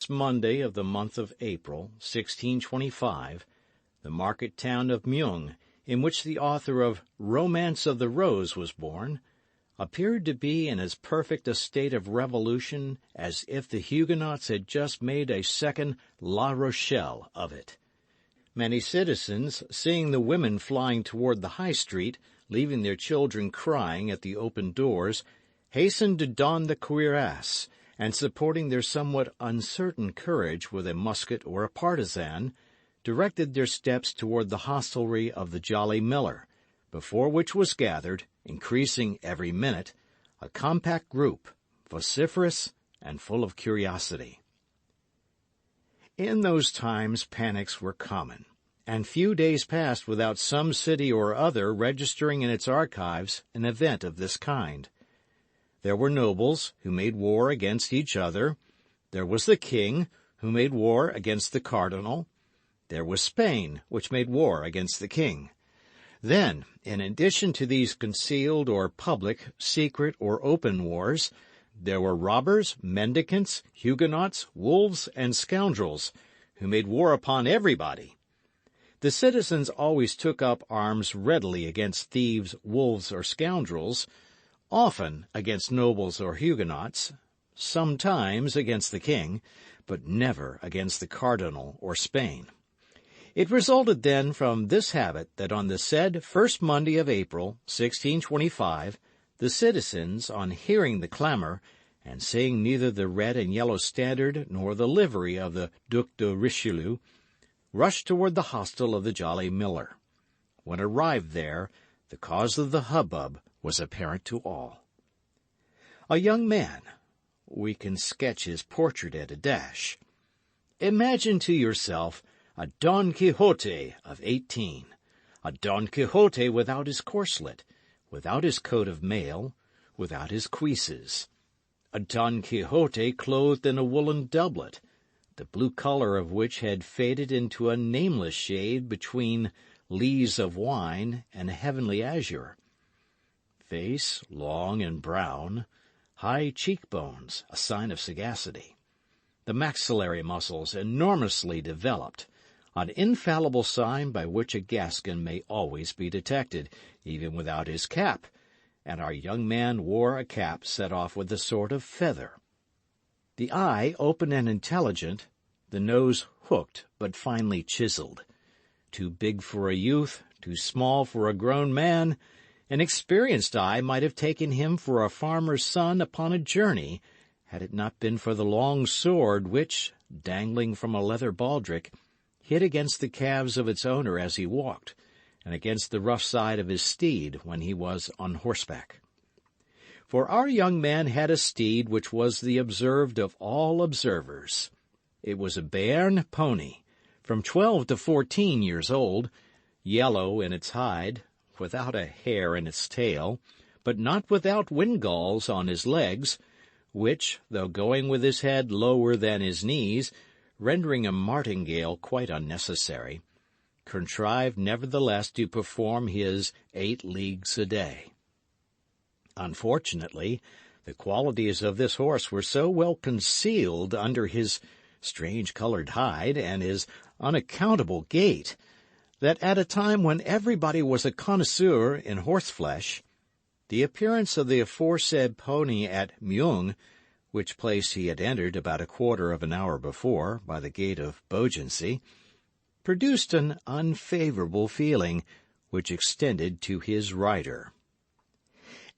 first Monday of the month of April, 1625, the market town of Meung, in which the author of Romance of the Rose was born, appeared to be in as perfect a state of revolution as if the Huguenots had just made a second La Rochelle of it. Many citizens, seeing the women flying toward the high street, leaving their children crying at the open doors, hastened to don the cuirass, and supporting their somewhat uncertain courage with a musket or a partisan, directed their steps toward the hostelry of the Jolly Miller, before which was gathered, increasing every minute, a compact group, vociferous and full of curiosity. In those times panics were common, and few days passed without some city or other registering in its archives an event of this kind. There were nobles who made war against each other. There was the king, who made war against the cardinal. There was Spain, which made war against the king. Then, in addition to these concealed or public, secret or open wars, there were robbers, mendicants, Huguenots, wolves, and scoundrels, who made war upon everybody. The citizens always took up arms readily against thieves, wolves, or scoundrels, often against nobles or Huguenots, sometimes against the king, but never against the cardinal or Spain. It resulted then from this habit that on the said first Monday of April, 1625, the citizens, on hearing the clamor, and seeing neither the red and yellow standard nor the livery of the Duc de Richelieu, rushed toward the hostel of the Jolly Miller. When arrived there, the cause of the hubbub was apparent to all. A young man. We can sketch his portrait at a dash. Imagine to yourself a Don Quixote of 18, a Don Quixote without his corselet, without his coat of mail, without his cuisses, a Don Quixote clothed in a woolen doublet, the blue color of which had faded into a nameless shade between lees of wine and heavenly azure. Face long and brown, high cheekbones, a sign of sagacity. The maxillary muscles enormously developed, an infallible sign by which a Gascon may always be detected, even without his cap, and our young man wore a cap set off with a sort of feather. The eye open and intelligent, the nose hooked but finely chiseled. Too big for a youth, too small for a grown man, an experienced eye might have taken him for a farmer's son upon a journey, had it not been for the long sword which, dangling from a leather baldric, hit against the calves of its owner as he walked, and against the rough side of his steed when he was on horseback. For our young man had a steed which was the observed of all observers. It was a Béarn pony, from 12 to 14 years old, yellow in its hide, without a hair in its tail, but not without windgalls on his legs, which, though going with his head lower than his knees, rendering a martingale quite unnecessary, contrived nevertheless to perform his 8 leagues a day. Unfortunately, the qualities of this horse were so well concealed under his strange-colored hide and his unaccountable gait, that at a time when everybody was a connoisseur in horseflesh, the appearance of the aforesaid pony at Meung, which place he had entered about a quarter of an hour before by the gate of Beaugency, produced an unfavorable feeling which extended to his rider.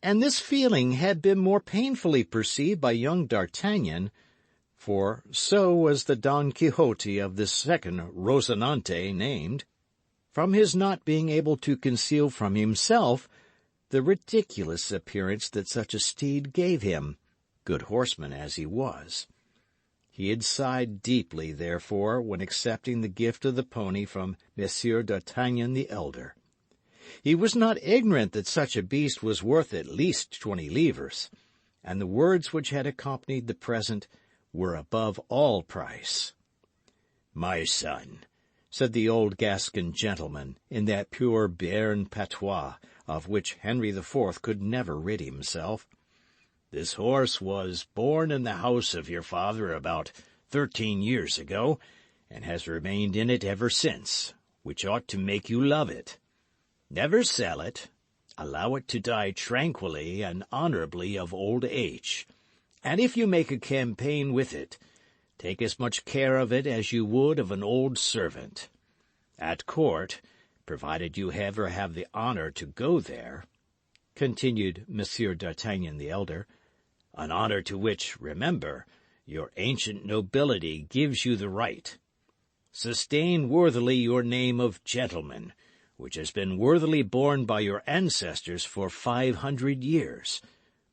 And this feeling had been more painfully perceived by young D'Artagnan, for so was the Don Quixote of this second Rozinante named, from his not being able to conceal from himself the ridiculous appearance that such a steed gave him, good horseman as he was. He had sighed deeply, therefore, when accepting the gift of the pony from Monsieur d'Artagnan the elder. He was not ignorant that such a beast was worth at least 20 livres, and the words which had accompanied the present were above all price. "My son," said the old Gascon gentleman, in that pure Béarn patois of which Henry IV could never rid himself, "this horse was born in the house of your father about 13 years ago, and has remained in it ever since, which ought to make you love it. Never sell it. Allow it to die tranquilly and honorably of old age. And if you make a campaign with it, take as much care of it as you would of an old servant. At court, provided you ever have the honor to go there, continued Monsieur d'Artagnan the elder, an honor to which, remember, your ancient nobility gives you the right. Sustain worthily your name of gentleman, which has been worthily borne by your ancestors for 500 years,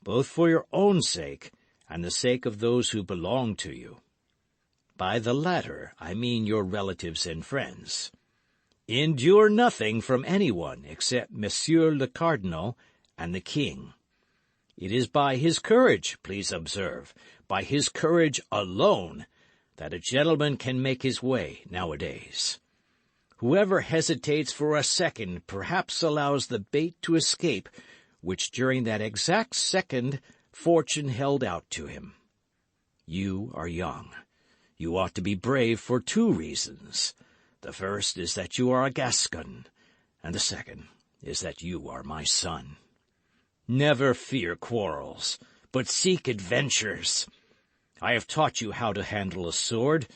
both for your own sake and the sake of those who belong to you. By the latter, I mean your relatives and friends. Endure nothing from anyone except Monsieur le Cardinal and the king. It is by his courage, please observe, by his courage alone, that a gentleman can make his way nowadays. Whoever hesitates for a second perhaps allows the bait to escape which during that exact second fortune held out to him. You are young. You ought to be brave for 2 reasons. The first is that you are a Gascon, and the second is that you are my son. Never fear quarrels, but seek adventures. I have taught you how to handle a sword.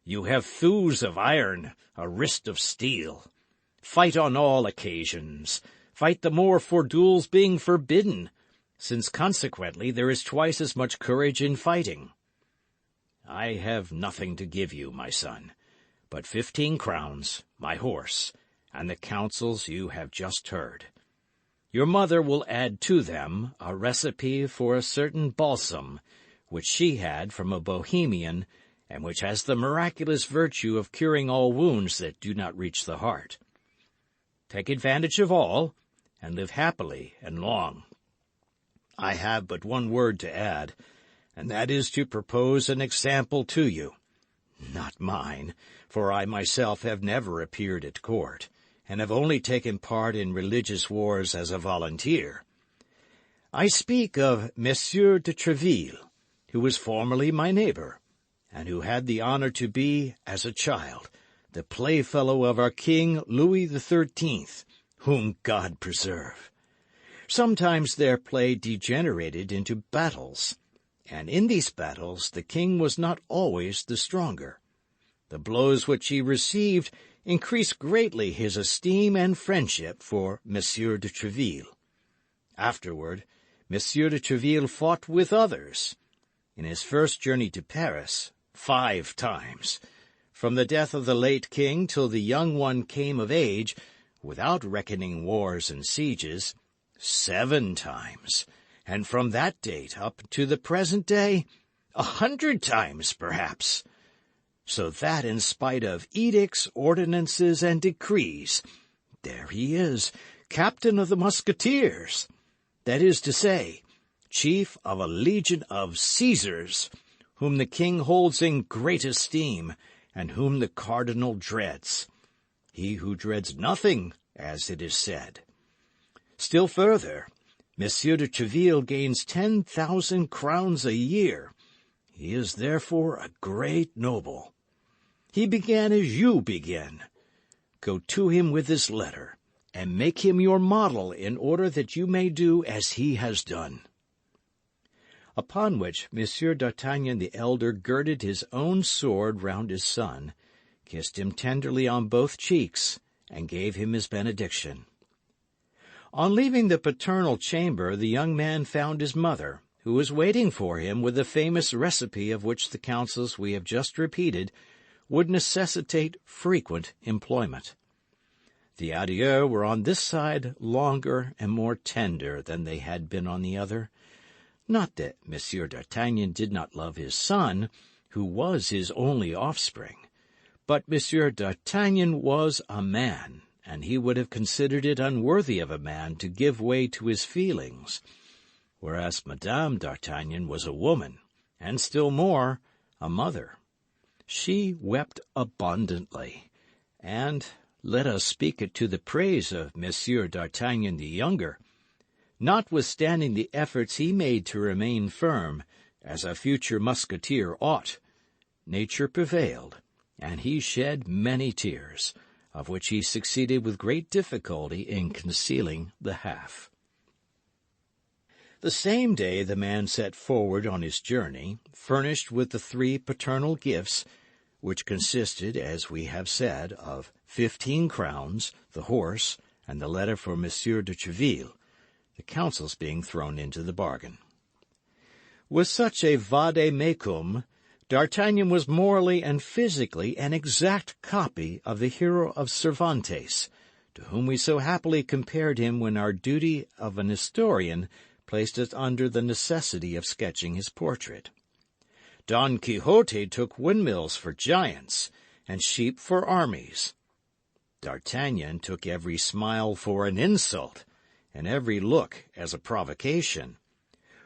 You have thews of iron, a wrist of steel. Fight on all occasions. Fight the more for duels being forbidden, since consequently there is twice as much courage in fighting. I have nothing to give you, my son, but 15 crowns, my horse, and the counsels you have just heard. Your mother will add to them a recipe for a certain balsam, which she had from a Bohemian, and which has the miraculous virtue of curing all wounds that do not reach the heart. Take advantage of all, and live happily and long. I have but one word to add, and that is to propose an example to you. Not mine, for I myself have never appeared at court, and have only taken part in religious wars as a volunteer. I speak of Monsieur de Treville, who was formerly my neighbor, and who had the honor to be, as a child, the playfellow of our King Louis XIII, whom God preserve. Sometimes their play degenerated into battles, and in these battles the king was not always the stronger. The blows which he received increased greatly his esteem and friendship for Monsieur de Treville. Afterward, Monsieur de Treville fought with others. In his first journey to Paris, 5 times. From the death of the late king till the young one came of age, without reckoning wars and sieges, 7 times. And from that date up to the present day, 100 times, perhaps. So that in spite of edicts, ordinances, and decrees, there he is, captain of the Musketeers. That is to say, chief of a legion of Caesars, whom the king holds in great esteem, and whom the cardinal dreads. He who dreads nothing, as it is said. Still further, Monsieur de Treville gains 10,000 crowns a year. He is therefore a great noble. He began as you begin. Go to him with this letter, and make him your model in order that you may do as he has done. Upon which Monsieur d'Artagnan the elder girded his own sword round his son, kissed him tenderly on both cheeks, and gave him his benediction. On leaving the paternal chamber, the young man found his mother, who was waiting for him with the famous recipe of which the counsels we have just repeated would necessitate frequent employment. The adieux were on this side longer and more tender than they had been on the other. Not that Monsieur d'Artagnan did not love his son, who was his only offspring, but Monsieur d'Artagnan was a man, and he would have considered it unworthy of a man to give way to his feelings, whereas Madame d'Artagnan was a woman, and still more, a mother. She wept abundantly, and, let us speak it to the praise of Monsieur d'Artagnan the younger, notwithstanding the efforts he made to remain firm, as a future musketeer ought, nature prevailed, and he shed many tears, of which he succeeded with great difficulty in concealing the half. The same day the man set forward on his journey, furnished with the 3 paternal gifts, which consisted, as we have said, of 15 crowns, the horse, and the letter for Monsieur de Treville, the counsels being thrown into the bargain. With such a vade-mecum, D'Artagnan was morally and physically an exact copy of the hero of Cervantes, to whom we so happily compared him when our duty of an historian placed us under the necessity of sketching his portrait. Don Quixote took windmills for giants, and sheep for armies. D'Artagnan took every smile for an insult, and every look as a provocation,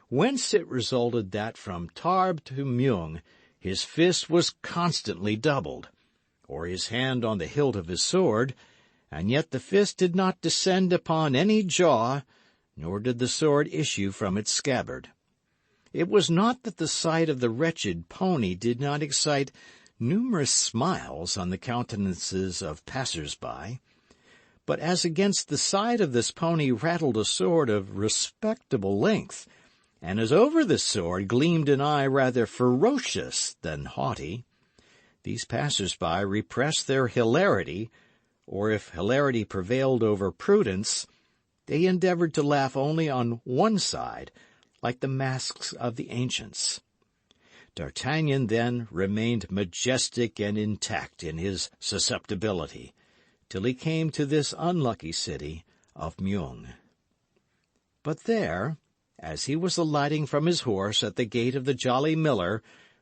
whence it resulted that from Tarbes to Meung his fist was constantly doubled, or his hand on the hilt of his sword, and yet the fist did not descend upon any jaw, nor did the sword issue from its scabbard. It was not that the sight of the wretched pony did not excite numerous smiles on the countenances of passers-by, but as against the side of this pony rattled a sword of respectable length, and as over this sword gleamed an eye rather ferocious than haughty, these passers-by repressed their hilarity, or if hilarity prevailed over prudence, they endeavored to laugh only on one side, like the masks of the ancients. D'Artagnan, then, remained majestic and intact in his susceptibility, till he came to this unlucky city of Meung. But there, as he was alighting from his horse at the gate of the Jolly Miller,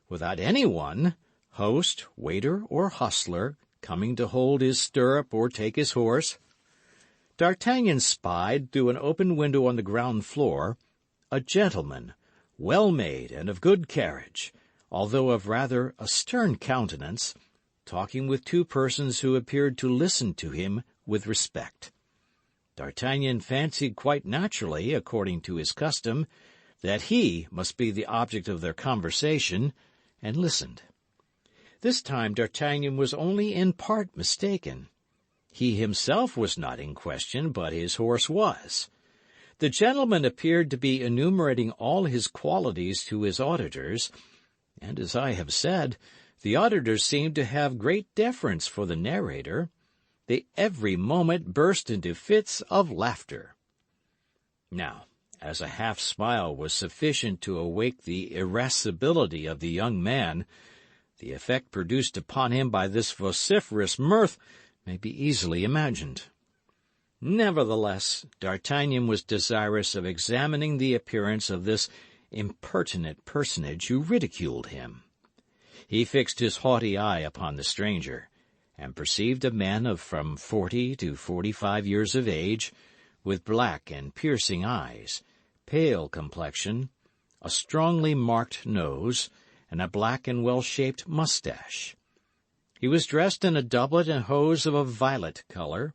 without any one, host, waiter, or hostler, coming to hold his stirrup or take his horse, D'Artagnan spied, through an open window on the ground floor, a gentleman, well-made and of good carriage, although of rather a stern countenance, talking with 2 persons who appeared to listen to him with respect. D'Artagnan fancied quite naturally, according to his custom, that he must be the object of their conversation, and listened. This time D'Artagnan was only in part mistaken. He himself was not in question, but his horse was. The gentleman appeared to be enumerating all his qualities to his auditors, and, as I have said, the auditors seemed to have great deference for the narrator. They every moment burst into fits of laughter. Now, as a half-smile was sufficient to awake the irascibility of the young man, the effect produced upon him by this vociferous mirth may be easily imagined. Nevertheless, D'Artagnan was desirous of examining the appearance of this impertinent personage who ridiculed him. He fixed his haughty eye upon the stranger, and perceived a man of from 40 to 45 years of age, with black and piercing eyes, pale complexion, a strongly marked nose, and a black and well-shaped mustache. He was dressed in a doublet and hose of a violet color,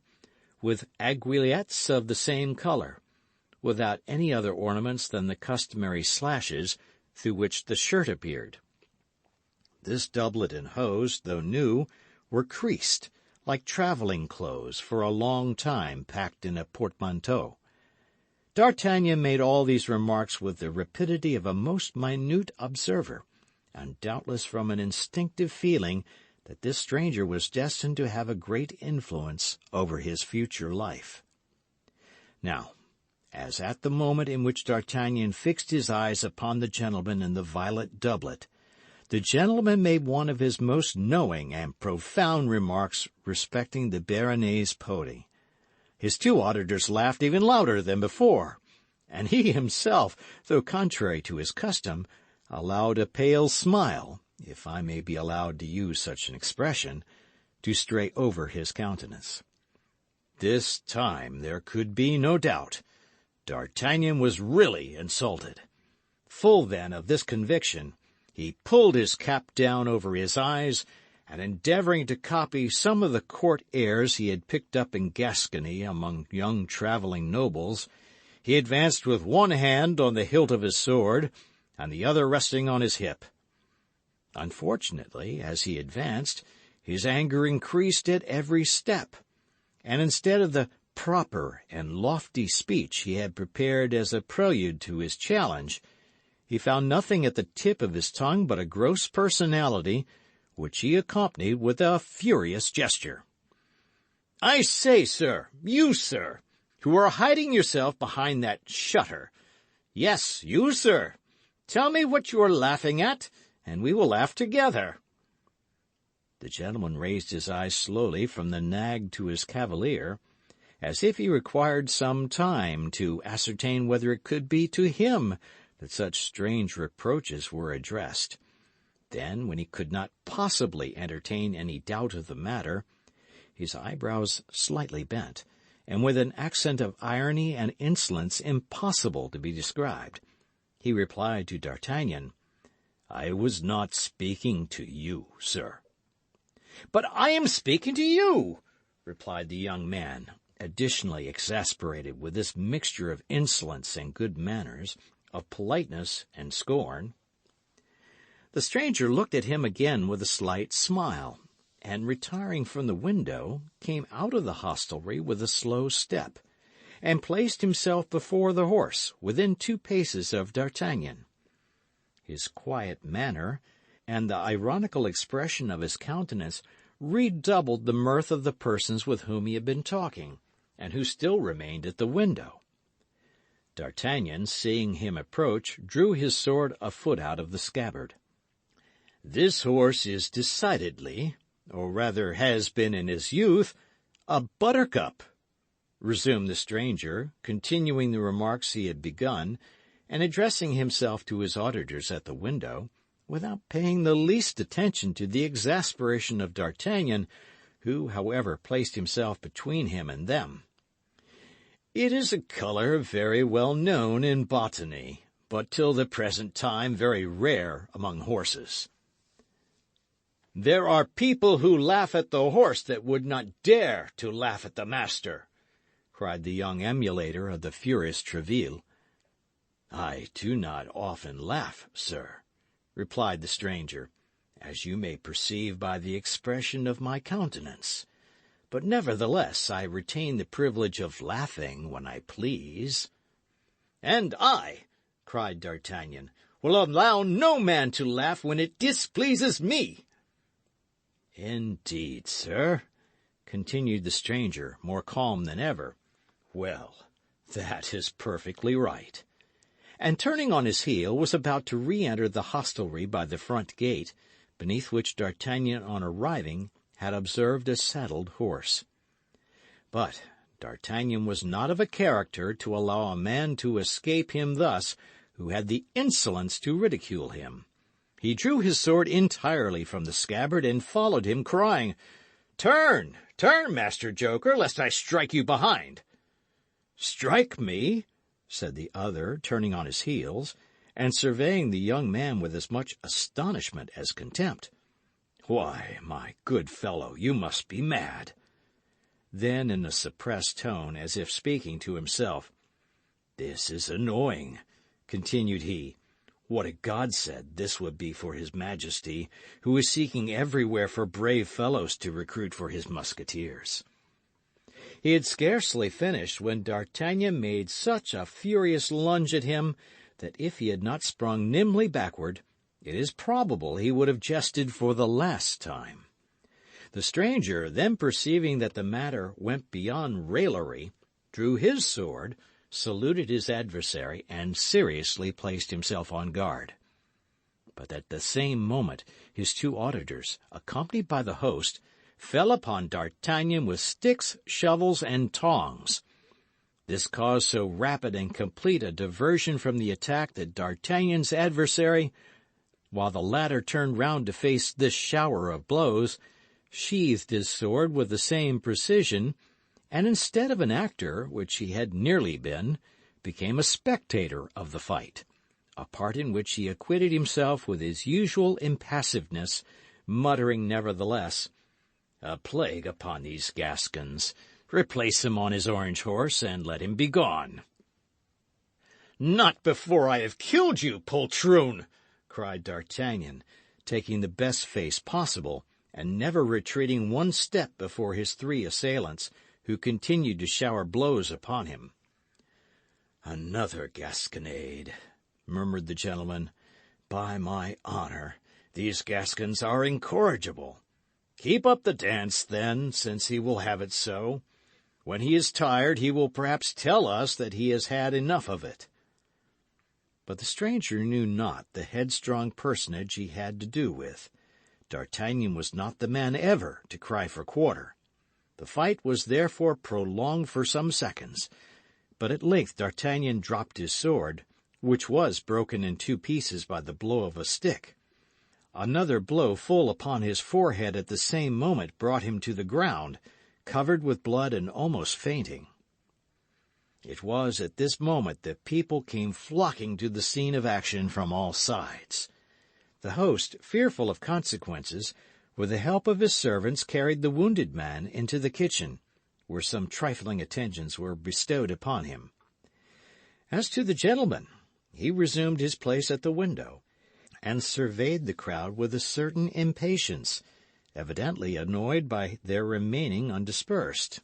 with aiguillettes of the same color, without any other ornaments than the customary slashes through which the shirt appeared. This doublet and hose, though new, were creased, like travelling clothes for a long time packed in a portmanteau. D'Artagnan made all these remarks with the rapidity of a most minute observer, and doubtless from an instinctive feeling that this stranger was destined to have a great influence over his future life. Now, as at the moment in which D'Artagnan fixed his eyes upon the gentleman in the violet doublet, the gentleman made one of his most knowing and profound remarks respecting the Béarnese pony. His 2 auditors laughed even louder than before, and he himself, though contrary to his custom, allowed a pale smile, if I may be allowed to use such an expression, to stray over his countenance. This time there could be no doubt. D'Artagnan was really insulted. Full, then, of this conviction, he pulled his cap down over his eyes, and endeavoring to copy some of the court airs he had picked up in Gascony among young travelling nobles, he advanced with one hand on the hilt of his sword, and the other resting on his hip. Unfortunately, as he advanced, his anger increased at every step, and instead of the proper and lofty speech he had prepared as a prelude to his challenge, he found nothing at the tip of his tongue but a gross personality, which he accompanied with a furious gesture. "I say, sir, you, sir, who are hiding yourself behind that shutter. Yes, you, sir. Tell me what you are laughing at, and we will laugh together." The gentleman raised his eyes slowly from the nag to his cavalier, as if he required some time to ascertain whether it could be to him that such strange reproaches were addressed. Then, when he could not possibly entertain any doubt of the matter, his eyebrows slightly bent, and with an accent of irony and insolence impossible to be described, he replied to D'Artagnan, "I was not speaking to you, sir." "But I am speaking to you," replied the young man, additionally exasperated with this mixture of insolence and good manners, of politeness and scorn. The stranger looked at him again with a slight smile, and retiring from the window, came out of the hostelry with a slow step, and placed himself before the horse, within 2 paces of D'Artagnan. His quiet manner, and the ironical expression of his countenance, redoubled the mirth of the persons with whom he had been talking, and who still remained at the window. D'Artagnan, seeing him approach, drew his sword a foot out of the scabbard. "This horse is decidedly, or rather has been in his youth, a buttercup," resumed the stranger, continuing the remarks he had begun, and addressing himself to his auditors at the window, without paying the least attention to the exasperation of D'Artagnan, who, however, placed himself between him and them. "It is a colour very well known in botany, but till the present time very rare among horses." "There are people who laugh at the horse that would not dare to laugh at the master," cried the young emulator of the furious Tréville. "I do not often laugh, sir," replied the stranger, "as you may perceive by the expression of my countenance. But nevertheless I retain the privilege of laughing when I please." "And I," cried D'Artagnan, "will allow no man to laugh when it displeases me." "Indeed, sir," continued the stranger, more calm than ever. "Well, that is perfectly right." And turning on his heel, was about to re-enter the hostelry by the front gate, beneath which D'Artagnan, on arriving, had observed a saddled horse. But D'Artagnan was not of a character to allow a man to escape him thus, who had the insolence to ridicule him. He drew his sword entirely from the scabbard and followed him, crying, "Turn, turn, Master Joker, lest I strike you behind." "Strike me?" said the other, turning on his heels, and surveying the young man with as much astonishment as contempt. "Why, my good fellow, you must be mad." Then, in a suppressed tone, as if speaking to himself, "This is annoying," continued he. "What a godsend this would be for his Majesty, who is seeking everywhere for brave fellows to recruit for his musketeers." He had scarcely finished when D'Artagnan made such a furious lunge at him that if he had not sprung nimbly backward, it is probable he would have jested for the last time. The stranger, then perceiving that the matter went beyond raillery, drew his sword, saluted his adversary, and seriously placed himself on guard. But at the same moment his 2 auditors, accompanied by the host, fell upon D'Artagnan with sticks, shovels, and tongs. This caused so rapid and complete a diversion from the attack that D'Artagnan's adversary, while the latter turned round to face this shower of blows, sheathed his sword with the same precision, and instead of an actor, which he had nearly been, became a spectator of the fight, a part in which he acquitted himself with his usual impassiveness, muttering nevertheless, "A plague upon these Gascons! Replace him on his orange horse, and let him be gone." "Not before I have killed you, poltroon!" cried D'Artagnan, taking the best face possible, and never retreating one step before his three assailants, who continued to shower blows upon him. "Another gasconade," murmured the gentleman. "By my honour, these Gascons are incorrigible. Keep up the dance, then, since he will have it so. When he is tired, he will perhaps tell us that he has had enough of it." But the stranger knew not the headstrong personage he had to do with. D'Artagnan was not the man ever to cry for quarter. The fight was therefore prolonged for some seconds, but at length D'Artagnan dropped his sword, which was broken in two pieces by the blow of a stick. Another blow full upon his forehead at the same moment brought him to the ground, covered with blood and almost fainting. It was at this moment that people came flocking to the scene of action from all sides. The host, fearful of consequences, with the help of his servants carried the wounded man into the kitchen, where some trifling attentions were bestowed upon him. As to the gentleman, he resumed his place at the window, and surveyed the crowd with a certain impatience, evidently annoyed by their remaining undispersed.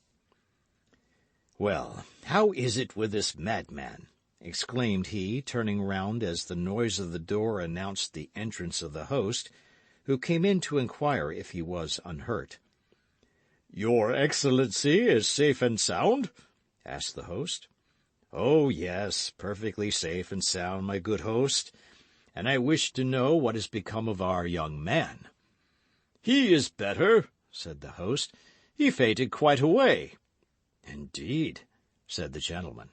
"Well, how is it with this madman?" exclaimed he, turning round as the noise of the door announced the entrance of the host, who came in to inquire if he was unhurt. "Your Excellency is safe and sound?" asked the host. "Oh, yes, perfectly safe and sound, my good host. And I wish to know what has become of our young man." "He is better," said the host. "He fainted quite away." "Indeed," said the gentleman.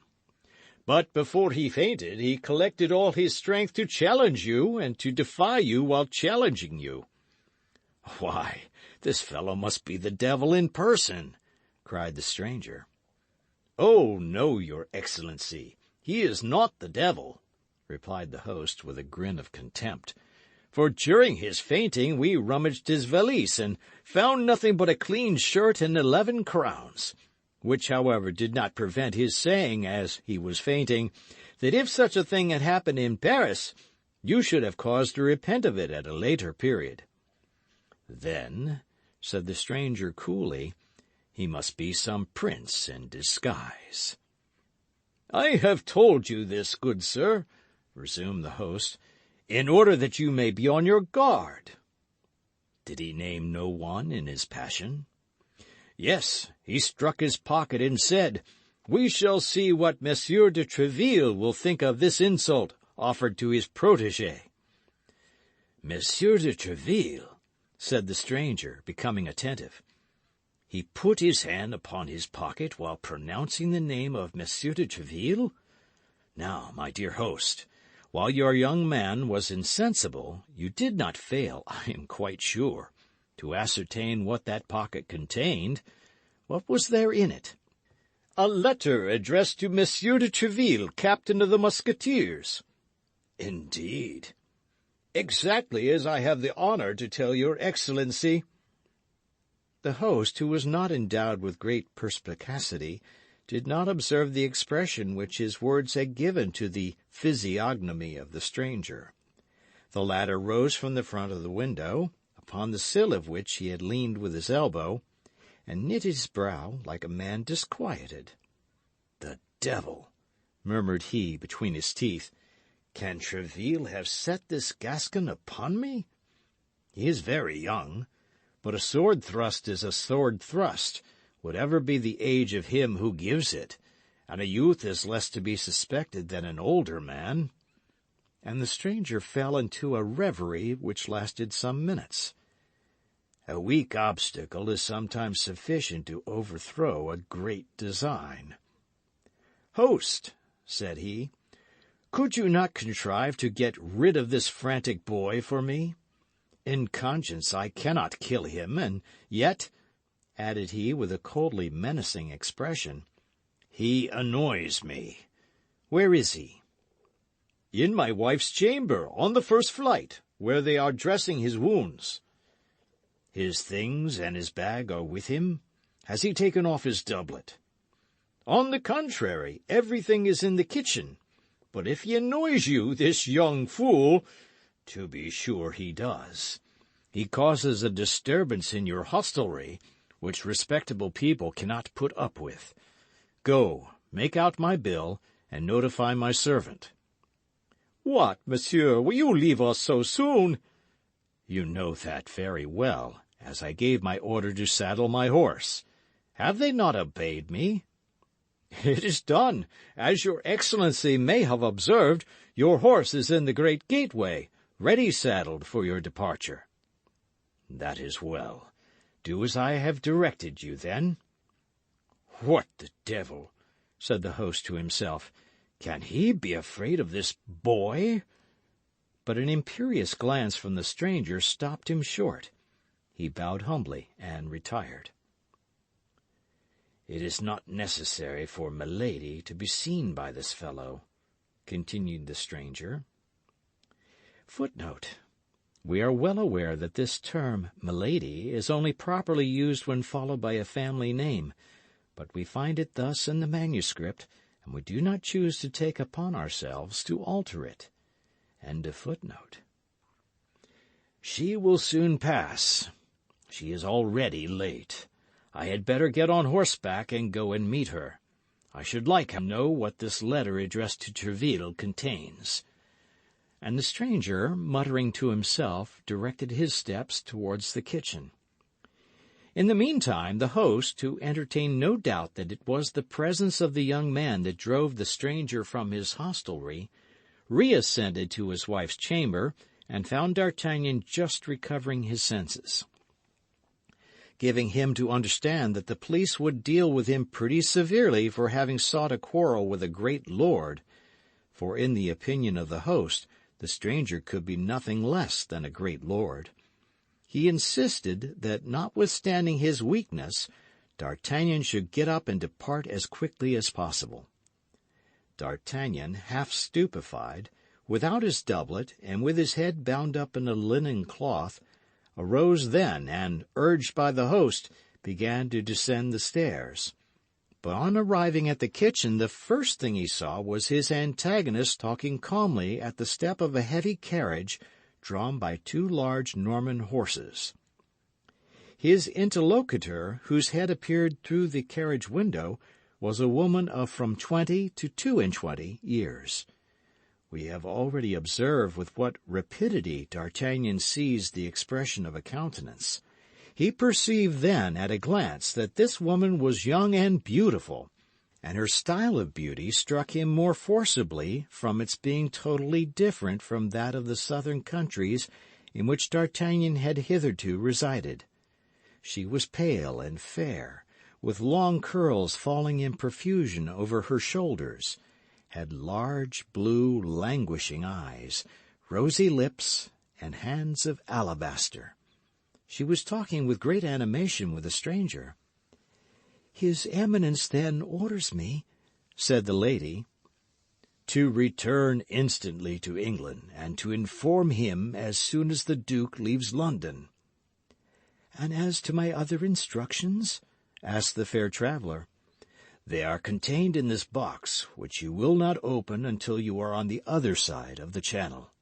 "But before he fainted, he collected all his strength to challenge you, and to defy you while challenging you." "Why, this fellow must be the devil in person," cried the stranger. "Oh, no, your Excellency, he is not the devil," replied the host with a grin of contempt. "For during his fainting we rummaged his valise, and found nothing but a clean shirt and 11 crowns. Which, however, did not prevent his saying, as he was fainting, that if such a thing had happened in Paris, you should have cause to repent of it at a later period." "Then," said the stranger coolly, "he must be some prince in disguise." "I have told you this, good sir," resumed the host, "in order that you may be on your guard." "Did he name no one in his passion?" "Yes, he struck his pocket and said, 'We shall see what Monsieur de Treville will think of this insult offered to his protégé.'" "Monsieur de Treville," said the stranger, becoming attentive. "He put his hand upon his pocket while pronouncing the name of Monsieur de Treville? Now, my dear host, while your young man was insensible, you did not fail, I am quite sure, to ascertain what that pocket contained. What was there in it?" "A letter addressed to Monsieur de Treville, captain of the Musketeers." "Indeed?" "Exactly as I have the honour to tell your Excellency." The host, who was not endowed with great perspicacity, did not observe the expression which his words had given to the physiognomy of the stranger. The latter rose from the front of the window, upon the sill of which he had leaned with his elbow, and knit his brow like a man disquieted. "The devil!" murmured he between his teeth. "Can Treville have set this Gascon upon me? He is very young, but a sword thrust is a sword thrust, whatever be the age of him who gives it, and a youth is less to be suspected than an older man." And the stranger fell into a reverie which lasted some minutes. A weak obstacle is sometimes sufficient to overthrow a great design. "Host," said he, "could you not contrive to get rid of this frantic boy for me? In conscience I cannot kill him, and yet," added he with a coldly menacing expression, "he annoys me. Where is he?" "In my wife's chamber, on the first flight, where they are dressing his wounds." "His things and his bag are with him? Has he taken off his doublet?" "On the contrary, everything is in the kitchen. But if he annoys you, this young fool—" To be sure he does. He causes a disturbance in your hostelry, which respectable people cannot put up with. Go, make out my bill, and notify my servant." "What, monsieur, will you leave us so soon?" "You know that very well, as I gave my order to saddle my horse. Have they not obeyed me?" "It is done. As your Excellency may have observed, your horse is in the great gateway, ready saddled for your departure." "That is well. Do as I have directed you, then." "What the devil!" said the host to himself. "Can he be afraid of this boy?" But an imperious glance from the stranger stopped him short. He bowed humbly and retired. "It is not necessary for Milady to be seen by this fellow," continued the stranger. Footnote: We are well aware that this term, Milady, is only properly used when followed by a family name, but we find it thus in the manuscript, and we do not choose to take upon ourselves to alter it. End of footnote. "She will soon pass. She is already late. I had better get on horseback and go and meet her. I should like to know what this letter addressed to Tréville contains." And the stranger, muttering to himself, directed his steps towards the kitchen. In the meantime, the host, who entertained no doubt that it was the presence of the young man that drove the stranger from his hostelry, reascended to his wife's chamber, and found D'Artagnan just recovering his senses. Giving him to understand that the police would deal with him pretty severely for having sought a quarrel with a great lord, for in the opinion of the host, the stranger could be nothing less than a great lord, he insisted that, notwithstanding his weakness, D'Artagnan should get up and depart as quickly as possible. D'Artagnan, half stupefied, without his doublet, and with his head bound up in a linen cloth, arose then, and, urged by the host, began to descend the stairs. But on arriving at the kitchen, the first thing he saw was his antagonist talking calmly at the step of a heavy carriage drawn by two large Norman horses. His interlocutor, whose head appeared through the carriage window, was a woman of from 20 to 22 years. We have already observed with what rapidity D'Artagnan seized the expression of a countenance. He perceived then at a glance that this woman was young and beautiful, and her style of beauty struck him more forcibly from its being totally different from that of the southern countries in which D'Artagnan had hitherto resided. She was pale and fair, with long curls falling in profusion over her shoulders, had large, blue, languishing eyes, rosy lips, and hands of alabaster. She was talking with great animation with the stranger. "His Eminence, then, orders me," said the lady, "to return instantly to England, and to inform him as soon as the Duke leaves London." "And as to my other instructions?" asked the fair traveller. "They are contained in this box, which you will not open until you are on the other side of the Channel."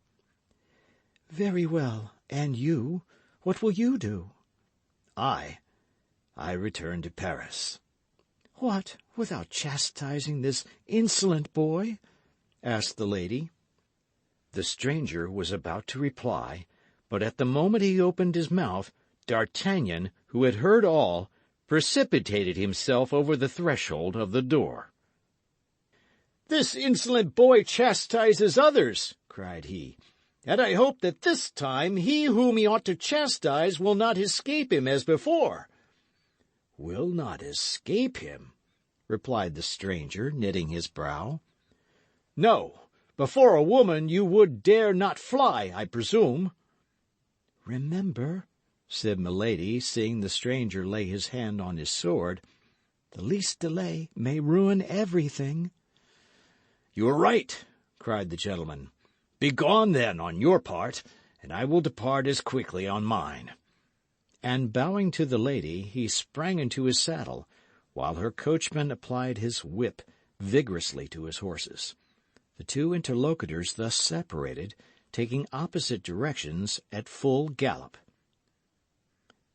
"Very well. And you? What will you do?" I return to Paris." "What, without chastising this insolent boy?" asked the lady. The stranger was about to reply, but at the moment he opened his mouth, D'Artagnan, who had heard all, precipitated himself over the threshold of the door. "This insolent boy chastises others," cried he, "and I hope that this time he whom he ought to chastise will not escape him as before." "Will not escape him?" replied the stranger, knitting his brow. "No. Before a woman you would dare not fly, I presume." "Remember," said Milady, seeing the stranger lay his hand on his sword, "the least delay may ruin everything." "You are right," cried the gentleman. "Begone, then, on your part, and I will depart as quickly on mine." And bowing to the lady, he sprang into his saddle, while her coachman applied his whip vigorously to his horses. The two interlocutors thus separated, taking opposite directions at full gallop.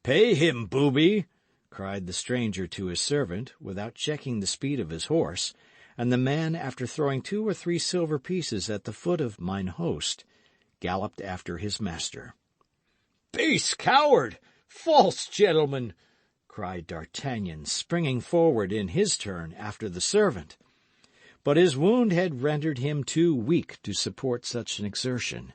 "Pay him, booby!" cried the stranger to his servant, without checking the speed of his horse, and the man, after throwing 2 or 3 silver pieces at the foot of mine host, galloped after his master. "Base coward! False gentleman!" cried D'Artagnan, springing forward in his turn after the servant. But his wound had rendered him too weak to support such an exertion.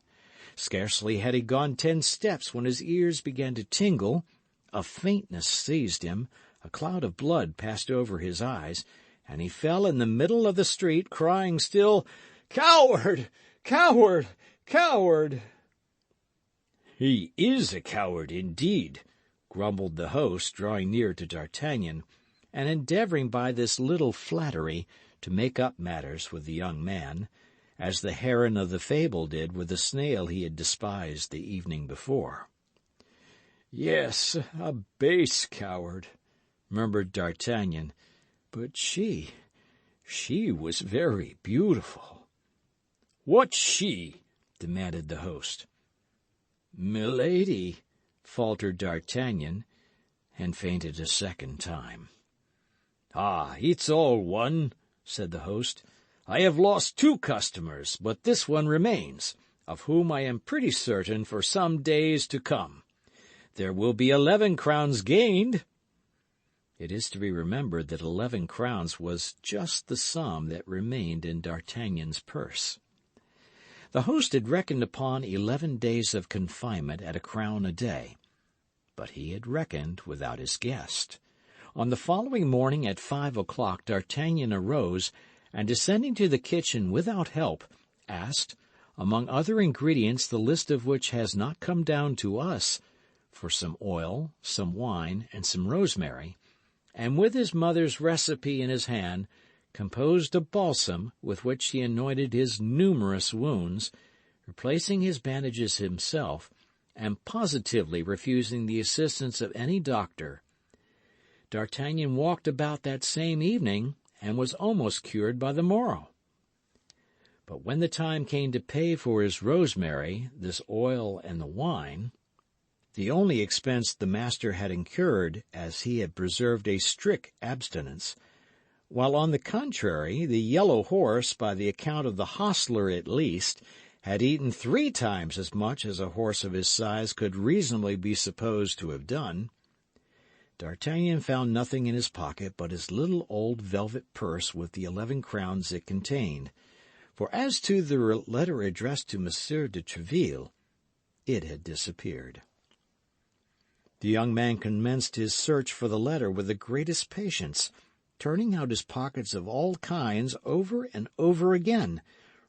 Scarcely had he gone 10 steps when his ears began to tingle, a faintness seized him, a cloud of blood passed over his eyes, and he fell in the middle of the street, crying still, "Coward! Coward! Coward!" "He is a coward, indeed," grumbled the host, drawing near to D'Artagnan, and endeavouring by this little flattery to make up matters with the young man, as the heron of the fable did with the snail he had despised the evening before. "Yes, a base coward," murmured D'Artagnan, "but she was very beautiful." "What's she?" demanded the host. "Milady," faltered D'Artagnan, and fainted a second time. "Ah, it's all one," said the host. "I have lost 2 customers, but this one remains, of whom I am pretty certain for some days to come. There will be 11 crowns gained." It is to be remembered that 11 crowns was just the sum that remained in D'Artagnan's purse. The host had reckoned upon 11 days of confinement at 1 crown a day, but he had reckoned without his guest. On the following morning at 5 o'clock, D'Artagnan arose, and descending to the kitchen without help, asked, among other ingredients the list of which has not come down to us, for some oil, some wine, and some rosemary, and with his mother's recipe in his hand, composed a balsam with which he anointed his numerous wounds, replacing his bandages himself, and positively refusing the assistance of any doctor. D'Artagnan walked about that same evening, and was almost cured by the morrow. But when the time came to pay for his rosemary, this oil, and the wine, the only expense the master had incurred, as he had preserved a strict abstinence, while on the contrary the yellow horse, by the account of the hostler at least, had eaten 3 times as much as a horse of his size could reasonably be supposed to have done. D'Artagnan found nothing in his pocket but his little old velvet purse with the 11 crowns it contained, for as to the letter addressed to Monsieur de Treville, it had disappeared. The young man commenced his search for the letter with the greatest patience, turning out his pockets of all kinds over and over again,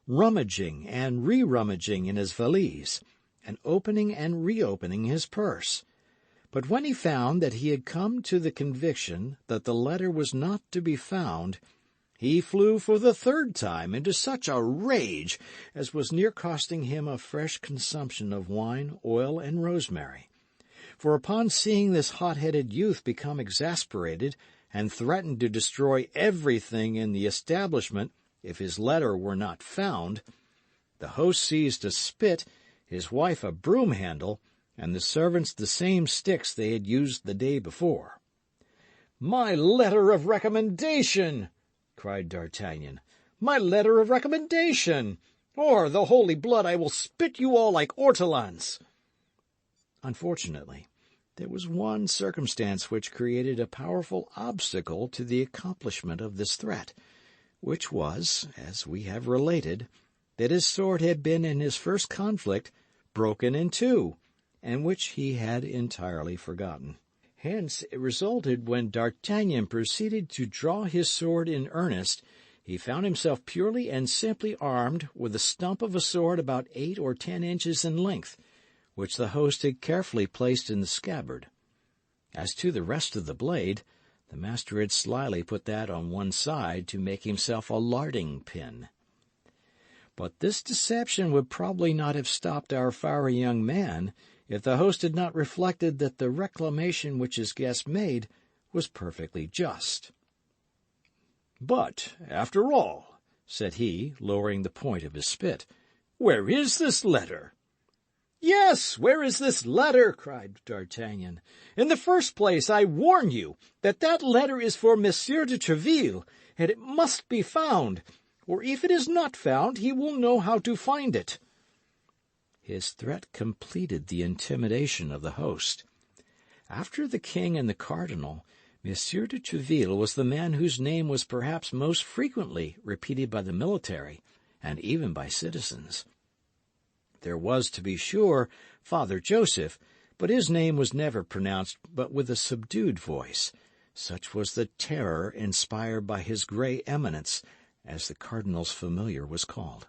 rummaging and re-rummaging in his valise, and opening and reopening his purse. But when he found that he had come to the conviction that the letter was not to be found, he flew for the 3rd time into such a rage as was near costing him a fresh consumption of wine, oil, and rosemary. For upon seeing this hot-headed youth become exasperated and threaten to destroy everything in the establishment if his letter were not found, the host seized a spit, his wife a broom-handle, and the servants the same sticks they had used the day before. "My letter of recommendation!" cried D'Artagnan. "My letter of recommendation! Or, the holy blood, I will spit you all like ortolans!" Unfortunately, there was one circumstance which created a powerful obstacle to the accomplishment of this threat, which was, as we have related, that his sword had been in his first conflict broken in 2, and which he had entirely forgotten. Hence it resulted when D'Artagnan proceeded to draw his sword in earnest, he found himself purely and simply armed with the stump of a sword about 8 or 10 inches in length, which the host had carefully placed in the scabbard. As to the rest of the blade, the master had slyly put that on one side to make himself a larding pin. But this deception would probably not have stopped our fiery young man if the host had not reflected that the reclamation which his guest made was perfectly just. "But, after all," said he, lowering the point of his spit, Where is this letter?" "Yes, where is this letter?" cried D'Artagnan. "In the first place, I warn you that letter is for Monsieur de Tréville, and it must be found, or if it is not found, he will know how to find it." His threat completed the intimidation of the host. After the king and the cardinal, Monsieur de Tréville was the man whose name was perhaps most frequently repeated by the military, and even by citizens. There was, to be sure, Father Joseph, but his name was never pronounced but with a subdued voice. Such was the terror inspired by his grey eminence, as the cardinal's familiar was called.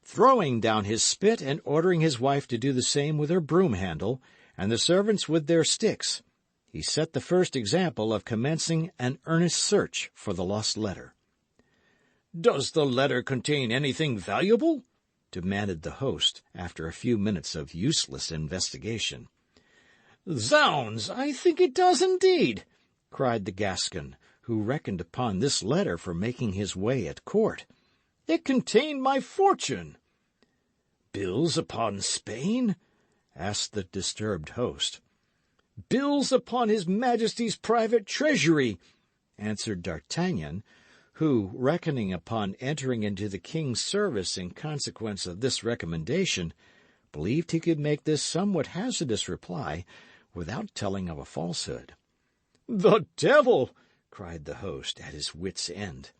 Throwing down his spit and ordering his wife to do the same with her broom-handle, and the servants with their sticks, he set the first example of commencing an earnest search for the lost letter. "Does the letter contain anything valuable?" demanded the host, after a few minutes of useless investigation. "Zounds, I think it does indeed," cried the Gascon, who reckoned upon this letter for making his way at court. "It contained my fortune." "Bills upon Spain?" asked the disturbed host. "Bills upon his Majesty's private treasury," answered D'Artagnan, who, reckoning upon entering into the king's service in consequence of this recommendation, believed he could make this somewhat hazardous reply without telling of a falsehood. "The devil!" cried the host, at his wit's end.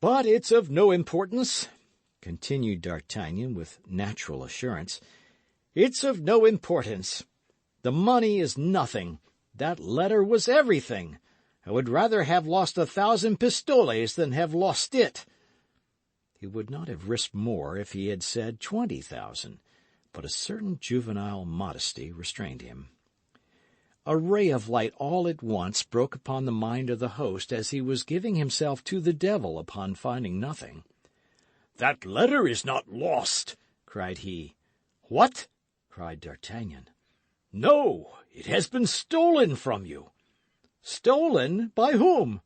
"But it's of no importance," continued D'Artagnan with natural assurance. "It's of no importance. The money is nothing. That letter was everything. I would rather have lost 1,000 pistoles than have lost it." He would not have risked more if he had said 20,000, but a certain juvenile modesty restrained him. A ray of light all at once broke upon the mind of the host as he was giving himself to the devil upon finding nothing. "That letter is not lost," cried he. "What?" cried D'Artagnan. "No, it has been stolen from you." "Stolen? By whom?"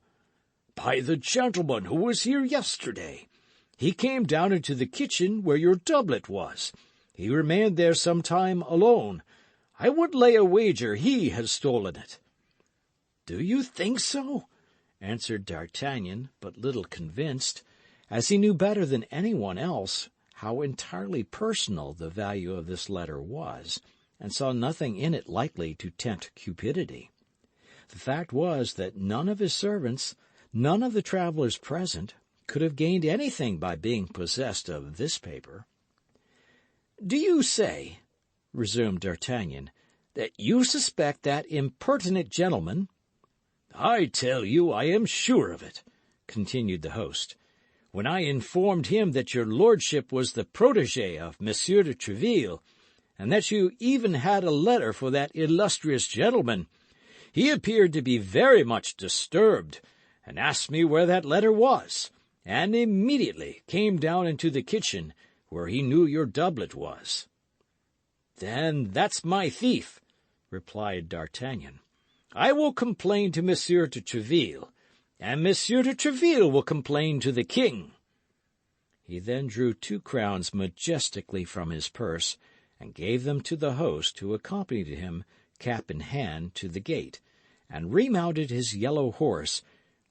"By the gentleman who was here yesterday. He came down into the kitchen where your doublet was. He remained there some time alone. I would lay a wager he has stolen it." "Do you think so?" answered D'Artagnan, but little convinced, as he knew better than anyone else how entirely personal the value of this letter was, and saw nothing in it likely to tempt cupidity. The fact was that none of his servants, none of the travellers present, could have gained anything by being possessed of this paper. "Do you say," resumed D'Artagnan, "that you suspect that impertinent gentleman?" "I tell you I am sure of it," continued the host. "When I informed him that your lordship was the protégé of Monsieur de Tréville, and that you even had a letter for that illustrious gentleman, he appeared to be very much disturbed, and asked me where that letter was, and immediately came down into the kitchen, where he knew your doublet was." "Then that's my thief," replied D'Artagnan. "I will complain to Monsieur de Tréville, and Monsieur de Tréville will complain to the king." He then drew 2 crowns majestically from his purse, and gave them to the host, who accompanied him, cap in hand, to the gate, and remounted his yellow horse,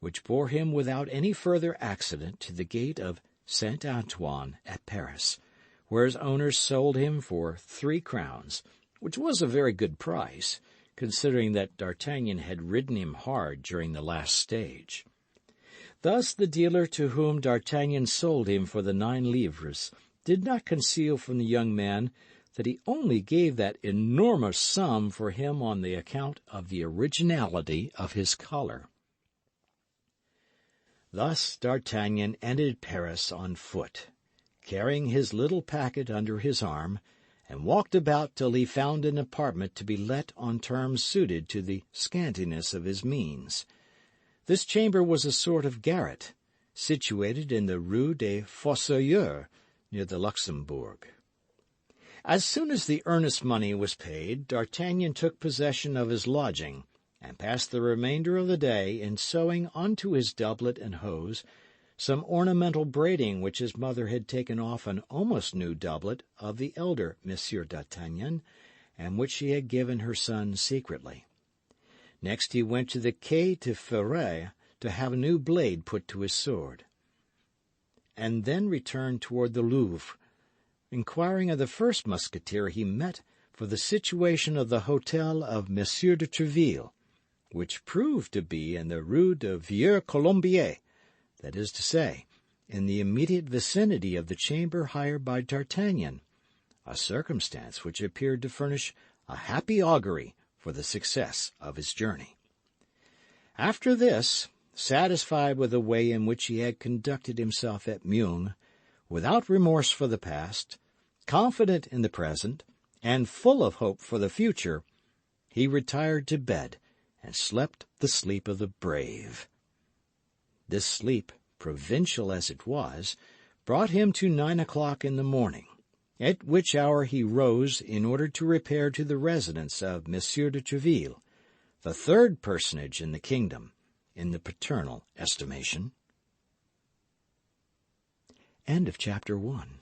which bore him without any further accident to the gate of Saint Antoine at Paris, where his owners sold him for 3 crowns, which was a very good price, considering that D'Artagnan had ridden him hard during the last stage. Thus the dealer to whom D'Artagnan sold him for the 9 livres did not conceal from the young man that he only gave that enormous sum for him on the account of the originality of his collar. Thus D'Artagnan entered Paris on foot, carrying his little packet under his arm, and walked about till he found an apartment to be let on terms suited to the scantiness of his means. This chamber was a sort of garret, situated in the Rue des Fossoyeurs, near the Luxembourg. As soon as the earnest money was paid, D'Artagnan took possession of his lodging, and passed the remainder of the day in sewing onto his doublet and hose some ornamental braiding which his mother had taken off an almost new doublet of the elder Monsieur d'Artagnan, and which she had given her son secretly. Next he went to the Quai de Ferret to have a new blade put to his sword, and then returned toward the Louvre, inquiring of the first musketeer he met for the situation of the hotel of Monsieur de Treville, which proved to be in the Rue de Vieux Colombier, that is to say, in the immediate vicinity of the chamber hired by D'Artagnan, a circumstance which appeared to furnish a happy augury for the success of his journey. After this, satisfied with the way in which he had conducted himself at Meung, without remorse for the past, confident in the present, and full of hope for the future, he retired to bed and slept the sleep of the brave. This sleep, provincial as it was, brought him to 9 o'clock in the morning, at which hour he rose in order to repair to the residence of Monsieur de Treville, the third personage in the kingdom, in the paternal estimation. End of chapter 1.